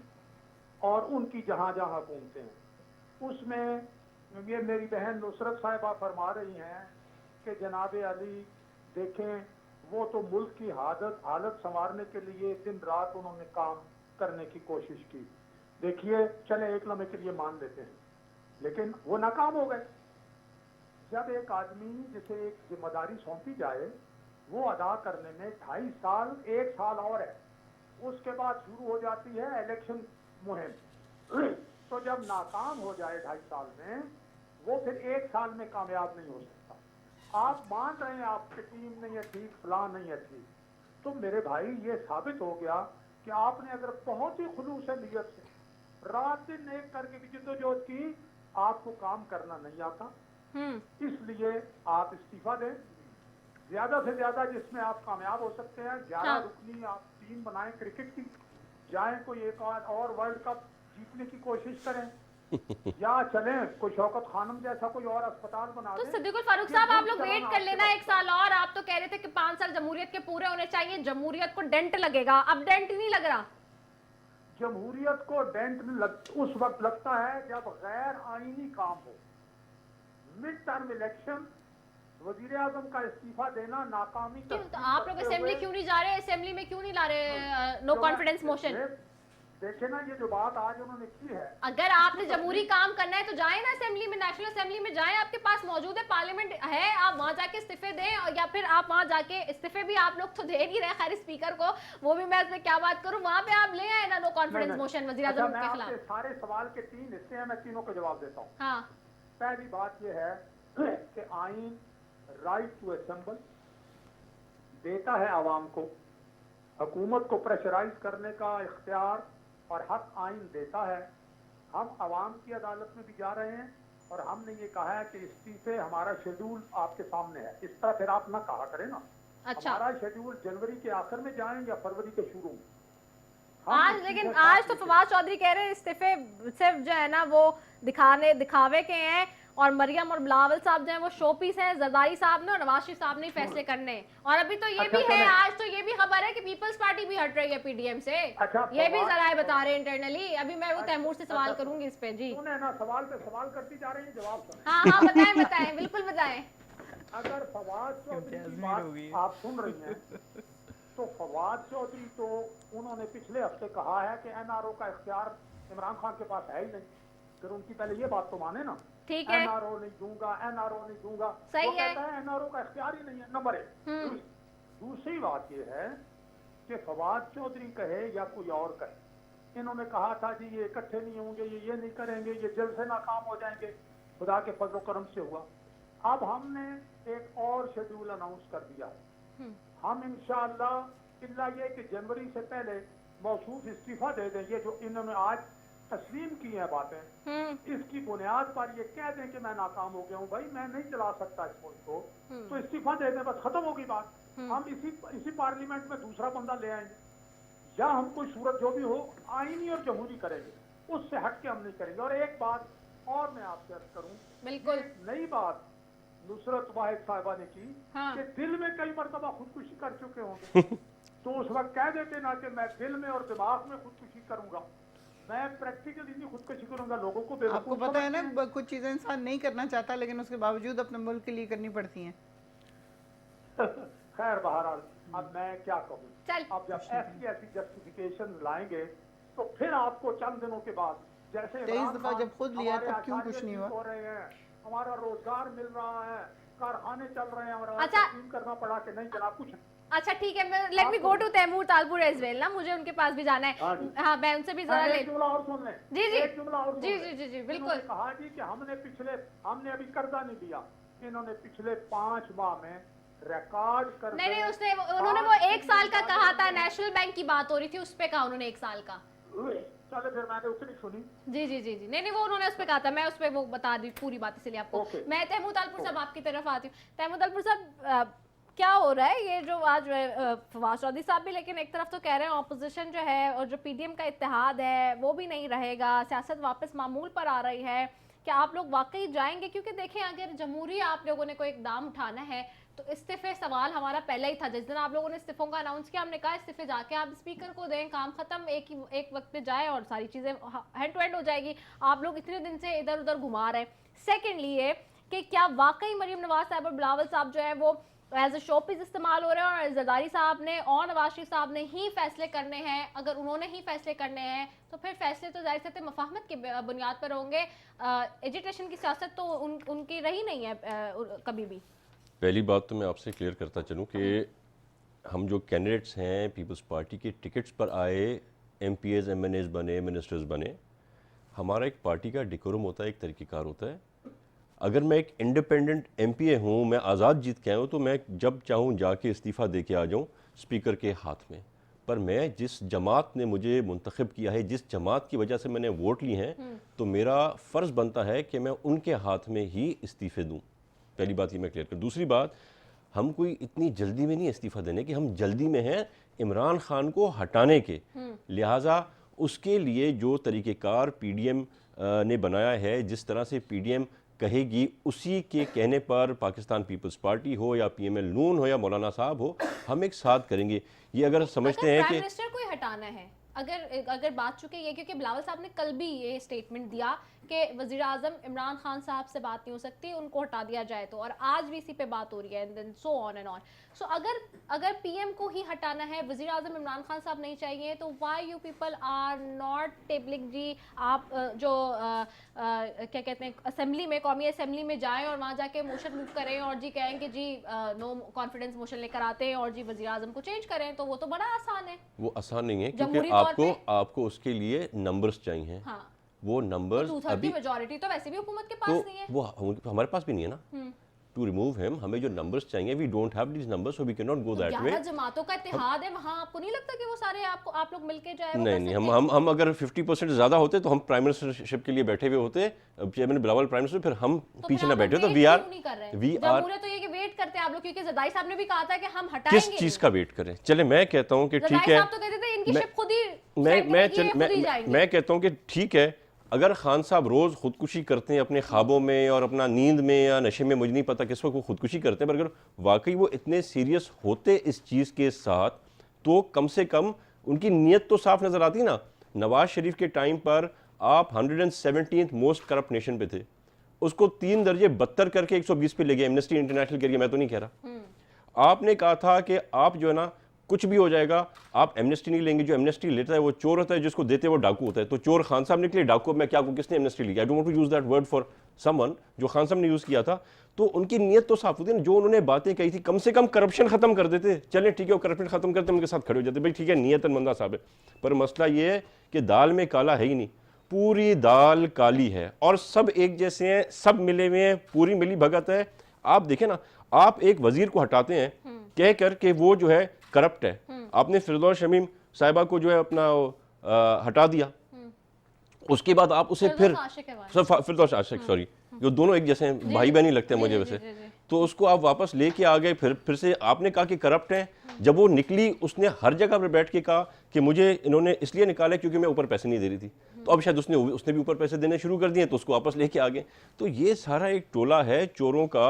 और उनकी जहां जहां हुकूमतें हैं उसमें ये मेरी बहन नुसरत साहिबा फरमा रही हैं कि जनाब अली देखें, वो तो मुल्क की हालत संवारने के लिए दिन रात उन्होंने काम करने की कोशिश की। देखिए, चले एक लम्हे के लिए मान लेते हैं, लेकिन वो नाकाम हो गए। जब एक आदमी जिसे एक जिम्मेदारी सौंपी जाए वो अदा करने में 2.5 साल, 1 साल और है, उसके बाद शुरू हो जाती है इलेक्शन मुहिम। तो जब नाकाम हो जाए 2.5 साल में, वो फिर 1 साल में कामयाब नहीं हो सकता। आप मान रहे हैं आपकी टीम नहीं है ठीक, फलां नहीं है ठीक, तो मेरे भाई ये साबित हो गया कि आपने अगर बहुत ही खुलूस नियत से रात दिन एक करके भी जिद्दोजहद की, आपको काम करना नहीं आता, इसलिए आप इस्तीफा दें। ज्यादा से ज्यादा जिसमें आप कामयाब हो सकते हैं, 11 रुकनी आप टीम बनाएं क्रिकेट की, जाएं कोई एक और वर्ल्ड कप जीतने की कोशिश करें, या चलें कोई शौकत खानम जैसा कोई और अस्पताल बना तो दें। सिद्दीकुल फारूक साहब, आप लोग वेट कर लेना 1 साल और। आप तो कह रहे थे कि 5 साल जमहूरियत के पूरे होने चाहिए, जमहूरियत को डेंट लगेगा, अब डेंट नहीं लग रहा। जमहूरियत को डेंट उस वक्त लगता है जब गैर आईनी काम हो। मिड टर्म इलेक्शन, वजीर आजम का इस्तीफा देना नाकामी। क्यों तो आप लोग असेंबली क्यों नहीं जा रहे, असेंबली में क्यों नहीं ला रहे नो कॉन्फिडेंस मोशन? देखे ना, ये जो बात आज उन्होंने की है, अगर आपने जमहूरी काम करना है तो जाए ना असेंबली में, नेशनल असेंबली में जाए, आपके पास मौजूद है, पार्लियामेंट है, आप वहां जाके इस्तीफे दें, या फिर आप वहां जाके इस्तीफे भी आप लोग तो दे नहीं रहे, खैर स्पीकर को, वो भी मैं इसमें क्या बात करूं, वहां पे आप ले आए ना नो कॉन्फिडेंस मोशन वजीर आजम के खिलाफ। सारे सवाल के 3 हिस्से हैं, मैं तीनों को जवाब देता हूँ। हाँ, पहली बात यह है कि आइन राइट टू असेंबल देता है आवाम को, हुकूमत को प्रेशराइज करने का इख्तियार और हक आइन देता है। हम आवाम की अदालत में भी जा रहे हैं और हमने ये कहा है कि इस्तीफे, हमारा शेड्यूल आपके सामने है, इस तरह फिर आप ना कहा करें ना। अच्छा, हमारा शेड्यूल जनवरी के आखिर में जाएं या फरवरी के शुरू में। आज लेकिन आज तो फवाद चौधरी कह रहे हैं इस्तीफे सिर्फ जो है ना वो दिखावे के हैं, और मरियम और बिलावल साहब जो है वो शो पीस हैं, जरदारी साहब ने और नवाज शरीफ साहब ने फैसले करने हैं। और अभी तो ये भी है, आज तो ये भी खबर है कि पीपल्स पार्टी भी हट रही है पीडीएम से। ये भी जराए बता रहे हैं इंटरनली। अभी मैं वो तैमूर से सवाल करूंगी इस पे। जी ना, सवाल पे सवाल करती जा रही है, जवाब सुने। हाँ हाँ, बताएं बताएं, बिल्कुल बताएं। अगर फवाद चौधरी की बात आप सुन रही हैं तो फवाद चौधरी तो उन्होंने पिछले हफ्ते कहा है कि एनआरओ का इख्तियार इमरान खान के पास है ही नहीं, फिर उनकी पहले ये बात तो माने ना। ठीक है, एनआरओ नहीं दूंगा, एनआरओ नहीं दूंगा, सही वो है। कहता है एनआरओ का इख्तियार ही नहीं है, नंबर 1। दूसरी बात ये है कि फवाद चौधरी कहे या कोई और कहे, इन्होंने कहा था जी ये इकट्ठे नहीं होंगे, ये नहीं करेंगे, ये जल्द से नाकाम हो जाएंगे, खुदा के फजल करम से हुआ। अब हमने एक और शेड्यूल अनाउंस कर दिया है। हम इंशाअल्लाह इल्ला ये कि जनवरी से पहले मौसूफ इस्तीफा दे दें, ये जो इन्होंने आज तस्लीम की है बातें, इसकी बुनियाद पर ये कह दें कि मैं नाकाम हो गया हूँ, भाई मैं नहीं चला सकता इस मुल्क को, तो इस्तीफा दे दें, बस खत्म होगी बात। हम इसी पार्लियामेंट में दूसरा बंदा ले आएंगे, या हम कोई सूरत जो भी हो आईनी और जमहूरी करेंगे, उससे हट के हम नहीं करेंगे। और एक बात और मैं आपसे अर्ज करूँ, बिल्कुल नई बात नुसरत वाहिद साहिबा ने की कि दिल में कई मरतबा खुदकुशी कर चुके होंगे, तो उस वक्त कह देते ना कि मैं दिल में और दिमाग में खुदकुशी करूंगा, मैं प्रैक्टिकली नहीं खुदकशी करूंगा, लोगों को आपको बेवकूफ पता है समझते हैं। ना, कुछ चीज़ें इंसान नहीं करना चाहता लेकिन उसके बावजूद अपने मुल्क के लिए करनी पड़ती हैं। खैर बहरहाल अब मैं क्या कहूँ, चल। अब जब ऐसी ऐसी जस्टिफिकेशन लाएंगे तो फिर आपको चंद दिनों के बाद, जैसे 23 इमरान दफा खान जब खुद लिया हमारे तब क्यों आचार्य कुछ नहीं ठीक हुआ? हो रहे हैं, हमारा रोजगार मिल रहा है, कारखाने चल रहे हैं, और अच्छा। यकीन करना पड़ा कि नहीं जनाब कुछ अच्छा ठीक है, let me go to Taimur Talpur as well ना, मुझे उनके पास भी जाना हाँ है। जी। हाँ, मैं उनसे भी जरा ले। एक जुमला और सुन लें। जी, जी। एक जुमला और सुन जी, लें। जी, जी, जी, इन्होंने बिल्कुल। कहा जी कि हमने अभी कर्जा नहीं लिया, इन्होंने पिछले 5 माह में रिकॉर्ड कर नहीं, उन्होंने वो 1 साल का कहा था, नेशनल बैंक की बात हो रही थी, उस पे कहा उन्होंने 1 साल का। चले फिर मैंने उतनी सुनी। जी, जी, जी, जी, नहीं, वो उन्होंने उस पे कहा था, मैं उस पे वो बता दी पूरी बात, इसलिए आपको। ओके। मैं तैमूर तालपुर साहब आपकी तरफ आती हूँ। तैमूर तालपुर साहब, क्या हो रहा है ये जो आज फवाद चौधरी साहब भी लेकिन एक तरफ तो कह रहे हैं ऑपोजिशन जो है और जो पीडीएम का इत्तेहाद है वो भी नहीं रहेगा, सियासत वापस मामूल पर आ रही है, क्या आप लोग वाकई जाएंगे? क्योंकि देखें, अगर जमहूरी आप लोगों ने कोई इकदाम उठाना है तो इस्तीफे सवाल हमारा पहले ही था। जिस दिन आप लोगों ने इस्तीफों का अनाउंस किया, हमने कहा इस्तीफे जाके आप स्पीकर को दें, काम खत्म, एक वक्त पे जाए और सारी चीज़ें हैंड टू हैंड हो जाएगी। आप लोग इतने दिन से इधर उधर घुमा रहे हैं। सेकेंडली ये कि क्या वाकई मरीम नवाज साहब और बिलावल साहब जो है वो एज ए शोपीस इस्तेमाल हो रहे हैं और जरदारी साहब ने और नवाज शरीफ साहब ने ही फैसले करने हैं? अगर उन्होंने ही फैसले करने हैं तो फिर फैसले तो जाहिर से मफाहमत की बुनियाद पर होंगे। एजुटेशन की सियासत तो उनकी रही नहीं है कभी भी। पहली बात तो मैं आपसे क्लियर करता चलूँ कि हम जो कैंडिडेट्स हैं पीपल्स पार्टी के टिकट्स पर आए, MPs MNAs बने, मिनिस्टर्स बने, हमारा एक पार्टी का डिकोरम होता है, एक तरीक़ेकार होता है। अगर मैं एक इंडिपेंडेंट MPA हूँ, मैं आज़ाद जीत के आया हूँ, तो मैं जब चाहूँ जाके इस्तीफ़ा दे के आ जाऊँ स्पीकर के हाथ में। पर मैं जिस जमात ने मुझे मुंतखब किया है, जिस जमात की वजह से मैंने वोट लिए हैं, तो मेरा फ़र्ज़ बनता है कि मैं उनके हाथ में ही इस्तीफ़े दूँ। पहली बात ये मैं क्लियर कर। दूसरी बात, हम कोई इतनी जल्दी में नहीं इस्तीफ़ा देने की, हम जल्दी में हैं इमरान खान को हटाने के। लिहाजा उसके लिए जो तरीक़ेकार PDM ने बनाया है, जिस तरह से PDM कहेगी उसी के कहने पर पाकिस्तान पीपल्स पार्टी हो या PML नून हो या मौलाना साहब हो, हम एक साथ करेंगे। ये अगर समझते हैं कि प्राइम मिनिस्टर को ही हटाना है, अगर बात चुके ये, क्योंकि बिलावल साहब ने कल भी ये स्टेटमेंट दिया कि वज़ीर आज़म इमरान खान साहब से बात नहीं हो सकती, उनको हटा दिया जाए तो, और आज भी इसी पे बात हो रही है, and then so on and on. So अगर PM को ही हटाना है, वज़ीर आज़म इमरान खान साहब नहीं चाहिए, तो why you people are not tabling जी, आप जो क्या कहते हैं असेंबली में, कौमी असेंबली में जाएं और वहाँ जाके मोशन मूव करें और जी कहें कि जी नो कॉन्फिडेंस मोशन लेकर आते हैं और जी वज़ीर आज़म को चेंज करें, तो वो तो बड़ा आसान है। वो आसान नहीं है, जमहूरी क्योंकि तौर आपको उसके लिए नंबर्स चाहिए। हाँ, वो नंबर्स 2/3 अभी मेजॉरिटी तो वैसे भी हुकूमत के पास तो नहीं है। वो हमारे पास भी नहीं है ना। टू रिमूव हिम, हमें जो नंबर्स चाहिए, we don't have these numbers, so we can not go that way. 11 जमातों का इत्तेहाद है वहाँ, आपको नहीं लगता कि वो सारे आप लोग मिलके जो है वो नहीं कर नहीं, सकते हैं? हम अगर 50% ज़्यादा होते तो हम प्राइम मिनिस्टरशिप के लिए बैठे हुए होते, चेयरमैन बिलावल प्राइम मिनिस्टर, फिर हम तो पीछे फिर ना आप बैठे। लोग तो वेट वी आर क्यों नहीं कर रहे हैं? वी आर जमहूरियत तो ये कि वेट करते हैं आप लोग, क्योंकि जरदारी साहब ने भी कहा था कि हम किस हटाएंगे। चीज़ का वेट करें? चले, मैं कहता हूँ कि ठीक जरदारी है, साहब तो कहते थे इनकी मैं- शिप खुद ही मैं सेट मैं करेगी, ये चल खुद ही मैं जाएंगे। मैं कहता हूँ कि ठीक है, अगर खान साहब रोज़ खुदकुशी करते हैं अपने ख्वाबों में और अपना नींद में या नशे में, मुझे नहीं पता किस वक्त वो खुदकुशी करते हैं, पर अगर वाकई वो इतने सीरियस होते इस चीज़ के साथ, तो कम से कम उनकी नीयत तो साफ नज़र आती ना। नवाज शरीफ के टाइम पर आप 117th मोस्ट करप्ट नेशन पे थे, उसको 3 दर्जे बदतर करके 120 पे ले गए। एमनेस्टी इंटरनेशनल के लिए मैं तो नहीं कह रहा। आपने कहा था कि आप जो है ना, कुछ भी हो जाएगा, आप एमनेस्टी नहीं लेंगे। जो एमनेस्टी लेता है वो चोर होता है, जिसको देते हैं वो डाकू होता है। तो चोर खान साहब निकले, डाकू मैं क्या कहूँ, किसने एमनेस्टी ली? I don't want to use that word for someone, जो खान साहब ने यूज़ किया था। तो उनकी नीयत तो साफ होती है ना, जो उन्होंने बातें कही थी, कम से कम करप्शन खत्म कर देते। चलें ठीक है, वो करप्शन खत्म करते, उनके साथ खड़े हो जाते, भाई ठीक है नीयत मंदा साहब है। पर मसला ये है कि दाल में काला है ही नहीं, पूरी दाल काली है और सब एक जैसे हैं, सब मिले हुए हैं, पूरी मिली भगत है। आप देखें ना, आप एक वजीर को हटाते हैं कह कर के वो जो है करप्ट है, आपने फिरदौस शमीम साहिबा को जो है अपना हटा दिया, उसके बाद आप उसे फिर फिरदौस आशिक, सॉरी, जो दोनों एक जैसे हैं, भाई बहन ही लगते हैं मुझे वैसे, तो उसको आप वापस लेके आ गए। फिर से आपने कहा कि करप्ट हैं। जब वो निकली, उसने हर जगह पर बैठ के कहा कि मुझे इन्होंने इसलिए निकाला क्योंकि मैं ऊपर पैसे नहीं दे रही थी। तो अब शायद उसने भी ऊपर पैसे देने शुरू कर दिए, तो उसको वापस लेके आ गए। तो ये सारा एक टोला है चोरों का,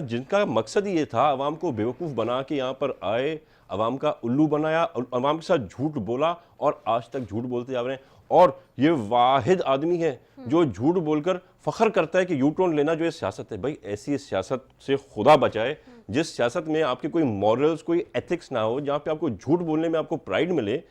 जिनका मकसद ये था अवाम को बेवकूफ़ बना के यहाँ पर आए, अवाम का उल्लू बनाया, अवाम के साथ झूठ बोला और आज तक झूठ बोलते जा रहे हैं। और ये वाहिद आदमी है जो झूठ बोलकर फख्र करता है कि यू टर्न लेना जो ये सियासत है। भाई ऐसी सियासत से खुदा बचाए जिस सियासत में आपके कोई मॉरल्स, कोई एथिक्स ना हो, जहाँ पे आपको झूठ बोलने में आपको प्राइड मिले।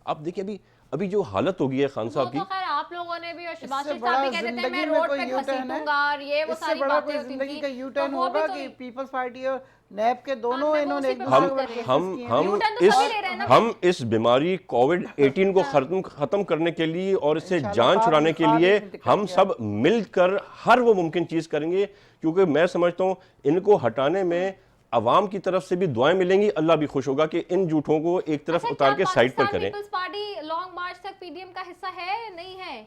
आप देखिए अभी अभी जो हालत हो गई है खान साहब की, तो खैर आप लोगों ने भी और शहबाज इससे शरीफ साहब भी बड़ा कहते थे मैं जिंदगी में रोड कोई पे यू टर्न है, घसीटूंगा और ये वो इससे सारी बड़ा बातें कोई होती जिंदगी थी। का यू तो टर्न वो भी होगा तो कि पीपल्स पार्टी और नैब के दोनों मैं वो इन्होंने उसी एक पे दूसरे बात को कर रही हूँ। हम U-turn तो सभी ले रहे हैं ना हम इस बीमारी कोविड-18 को खत्म करने के लिए और इससे इंशाल्लाह जान ख्वाब छुड़ाने में के ख्वाब लिए एक इंतकाल हम किया। सब मिलकर हर वो मुमकिन चीज करेंगे, क्योंकि मैं समझता हूँ इनको हटाने में अवाम की तरफ से भी दुआएं मिलेंगी। अल्लाह भी खुश होगा कि इन झूठों को एक तरफ अच्छा, उतार क्या के साइड पर पाकिस्तान करें। पीपल्स पार्टी लॉन्ग मार्च तक पीडीएम का हिस्सा है नहीं है?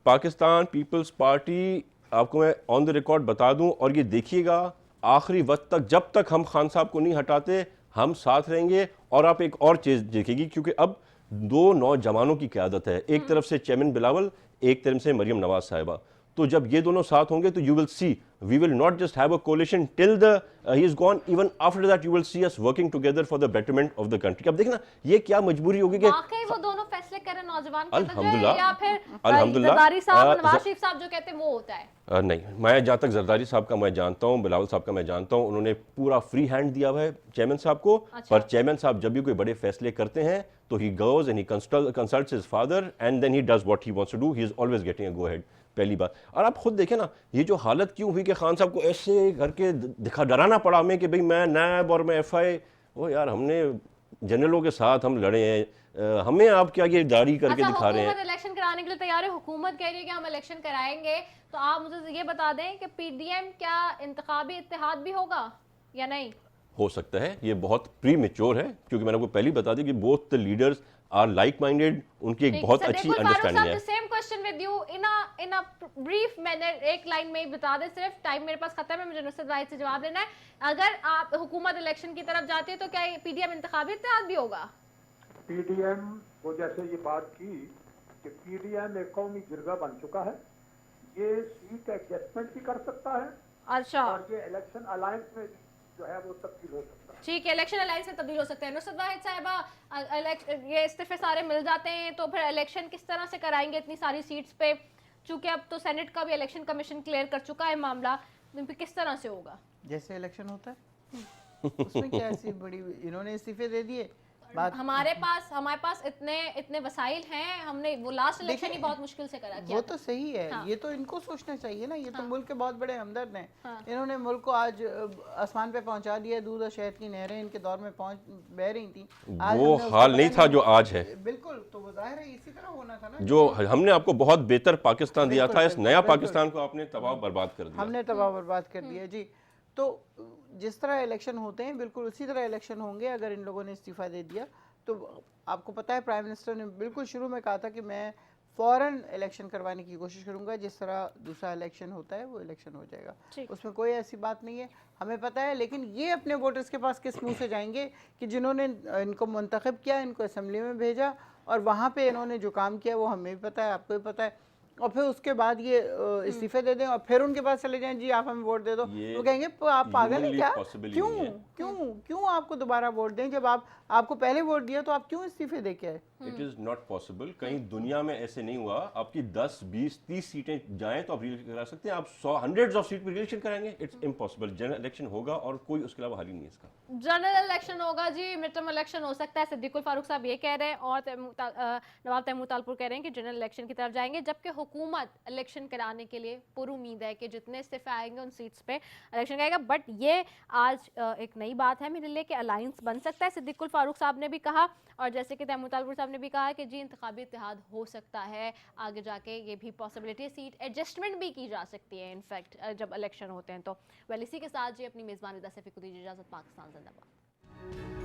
पाकिस्तान पीपल्स पार्टी, आपको मैं ऑन द रिकॉर्ड बता दूं, और ये देखिएगा आखिरी वक्त तक जब तक हम खान साहब को नहीं हटाते हम साथ रहेंगे। और आप एक और चीज़ देखेगी, क्योंकि अब दो नौजवानों की क़यादत है, एक तरफ से चेयरमैन बिलावल, एक तरफ से मरियम नवाज साहिबा। तो जब ये दोनों साथ होंगे तो you will see we will not just have a coalition till the he is gone, even after that you will see us working together for the betterment of the country. अब देखना ये क्या मजबूरी होगी कि वाकई वो दोनों फैसले करें नौजवान के बजाय, अल्हम्दुलिल्लाह, या फिर अल्हम्दुलिल्लाह, जरदारी साहब, नवाज ज- शरीफ साहब जो कहते हैं वो होता है? नहीं, मैं जहाँ तक जरदारी साहब का मैं जानता हूँ, बिलावल साहब का मैं जानता हूँ, उन्होंने पूरा फ्री हैंड दिया हुआ है चेयरमैन साहब को। अच्छा। पर चेयरमैन साहब जब भी कोई बड़े फैसले करते हैं तो he goes and he consults his father and then he does what he wants to do. He is always getting a go ahead, पहली बात। और आप खुद देखें ना, ये जो हालत क्यों हुई कि खान साहब को ऐसे करके डराना पड़ा हमें कि भाई मैं नैब और मैं एफआई, वो यार हमने जनरलों के साथ हम लड़े हैं, हमें आप क्या ये दाढ़ी करके अच्छा, दिखा रहे हैं। हुकूमत इलेक्शन कराने के लिए तैयार है, हुकूमत कह रही है कि हम इलेक्शन कराएंगे, तो आप मुझे ये बता दें कि पीडीएम क्या इंतखाबी इत्तेहाद भी होगा या नहीं? हो सकता है, ये बहुत प्री मेच्योर है, क्योंकि मैंने आपको पहले ही बता दी कि both the leaders are like minded, उनकी एक बहुत अच्छी अंडरस्टैंडिंग है। Same question with you in a brief manner, एक लाइन में ही बता दें सिर्फ, टाइम मेरे पास खत्म है, मुझे नुसरत वाहिद से जवाब देना है। अगर आप हुकूमत इलेक्शन की तरफ जाती है तो क्या पीडीएम इंतखाबी इत्तेहाद भी होगा? पीडीएम को जैसे ये बात की कि पीडीएम एक कौमी जिरगा बन चुका है, ये सीट एडजस्टमेंट भी कर सकता है अच्छा, और ये इलेक्शन अलायंस में जो है वो तब्दील हो सकता है। ठीक है, इलेक्शन अलायंस में तब्दील हो सकता है। नुसरत वाहिद साहिबा, ये इस्तीफे सारे मिल जाते हैं तो फिर इलेक्शन किस तरह से कराएंगे इतनी सारी सीट्स पे? चूंकि अब तो सेनेट का भी इलेक्शन कमीशन क्लियर कर चुका है मामला, तो फिर किस तरह से होगा? जैसे इलेक्शन होता है उसमें क्या ऐसी बड़ी, इन्होंने इस्तीफे दे दिए, बात हमारे पास इतने वसाइल हैं, हमने वो लास्ट इलेक्शन ही बहुत मुश्किल से करा किया वो था। तो सही है। हाँ। ये तो इनको सोचना चाहिए ना, ये तो मुल्क के बहुत बड़े हमदर्द हैं। हाँ। इन्होंने मुल्क को आज आसमान पे पहुंचा दिया, दूध और शहद की नहरें इनके दौर में बह रही थी, आज वो हमने उसको हाल नहीं बदलने था जो आज है। बिल्कुल, तो वो जाहिर है इसी तरह होना था ना, जो हमने आपको बहुत बेहतर पाकिस्तान दिया बिल्कुल, था, इस बिल्कुल, नया बिल्कुल। पाकिस्तान को आपने तबाह बर्बाद कर दिया। हमने तबाह बर्बाद कर दिया जी। तो जिस तरह इलेक्शन होते हैं बिल्कुल उसी तरह इलेक्शन होंगे। अगर इन लोगों ने इस्तीफा दे दिया तो आपको पता है प्राइम मिनिस्टर ने बिल्कुल शुरू में कहा था कि मैं फ़ौरन इलेक्शन करवाने की कोशिश करूंगा, जिस तरह दूसरा इलेक्शन होता है वो इलेक्शन हो जाएगा, ठीक। उसमें कोई ऐसी बात नहीं है, हमें पता है। लेकिन ये अपने वोटर्स के पास किस मुंह से जाएंगे कि जिन्होंने इनको मुंतखब किया, इनको असम्बली में भेजा और वहाँ पे इन्होंने जो काम किया वो हमें भी पता है, आपको भी पता है, और फिर उसके बाद ये इस्तीफे दे दें और फिर उनके पास चले जाएं, जी आप हमें वोट दे दो, वो कहेंगे आप पागल हैं क्या, क्यों क्यों क्यों आपको दोबारा वोट दें जब आपको पहले वोट दिया, तो आप क्यों इस्तीफे दे के आए? इट इज नॉट पॉसिबल, कहीं दुनिया में ऐसे नहीं हुआ। आपकी 10, 20, 30 सीटें जाएं तो आप रीइलेक्शन करा सकते हैं, आप 100, हंड्रेड्स ऑफ सीट पर रीइलेक्शन कराएंगे, इट्स इम्पॉसिबल। जनरल इलेक्शन होगा और कोई उसके अलावा हल ही नहीं है इसका। जनरल इलेक्शन होगा जी, मिड टर्म इलेक्शन हो सकता है, सिद्दीकुल फारूक साहब ये कह रहे हैं और नवाब तैमूर तालपुर कह रहे हैं कि जनरल इलेक्शन की तरफ जाएंगे, जबकि हुकूमत इलेक्शन कराने के लिए पूरी उम्मीद है कि जितने इस्तीफे आएंगे उन सीट्स पे इलेक्शन कराएगा। बट ये आज एक नई बात है मेरे लिए कि अलायंस बन सकता है, सिद्दीकुल फारूक साहब ने भी कहा, और जैसे कि तैमूर तालपुर साहब ने भी कहा कि जी इंतखाबी इत्तेहाद हो सकता है आगे जाके, ये भी पॉसिबिलिटी है, सीट एडजस्टमेंट भी की जा सकती है इनफैक्ट जब इलेक्शन होते हैं तो। वेल इसी के साथ जी अपनी मेज़बान रिदा सैफी को दीजिए इजाज़त। पाकिस्तान जिंदाबाद।